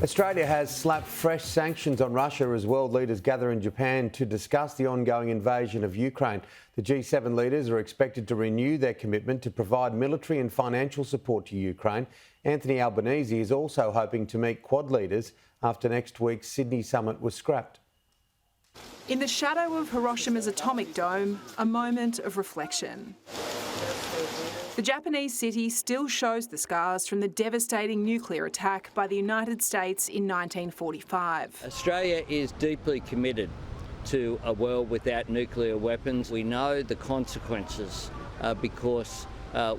Australia has slapped fresh sanctions on Russia as world leaders gather in Japan to discuss the ongoing invasion of Ukraine. The G7 leaders are expected to renew their commitment to provide military and financial support to Ukraine. Anthony Albanese is also hoping to meet Quad leaders after next week's Sydney summit was scrapped. In the shadow of Hiroshima's atomic dome, a moment of reflection. The Japanese city still shows the scars from the devastating nuclear attack by the United States in 1945. Australia is deeply committed to a world without nuclear weapons. We know the consequences because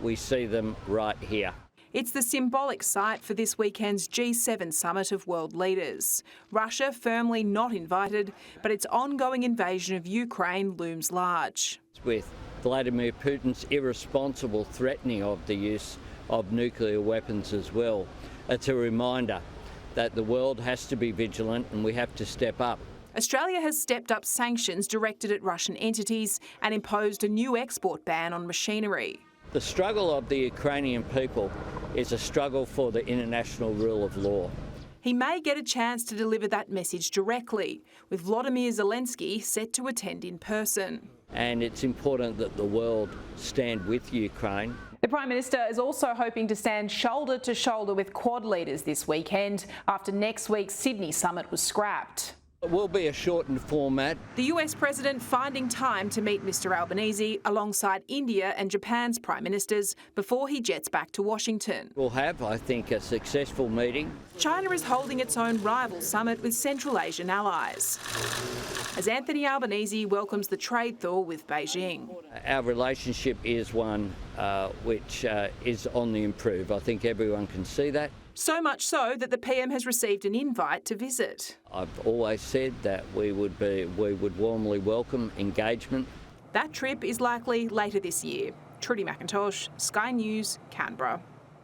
we see them right here. It's the symbolic site for this weekend's G7 summit of world leaders. Russia firmly not invited, but its ongoing invasion of Ukraine looms large. With Vladimir Putin's irresponsible threatening of the use of nuclear weapons as well, it's a reminder that the world has to be vigilant and we have to step up. Australia has stepped up sanctions directed at Russian entities and imposed a new export ban on machinery. The struggle of the Ukrainian people is a struggle for the international rule of law. He may get a chance to deliver that message directly, with Volodymyr Zelensky set to attend in person. And it's important that the world stand with Ukraine. The Prime Minister is also hoping to stand shoulder to shoulder with Quad leaders this weekend after next week's Sydney summit was scrapped. It will be a shortened format. The US President finding time to meet Mr Albanese alongside India and Japan's Prime Ministers before he jets back to Washington. We'll have, I think, a successful meeting. China is holding its own rival summit with Central Asian allies, as Anthony Albanese welcomes the trade thaw with Beijing. Our relationship is one which is on the improve. I think everyone can see that. So much so that the PM has received an invite to visit. I've always said that we would warmly welcome engagement. That trip is likely later this year. Trudy McIntosh, Sky News, Canberra.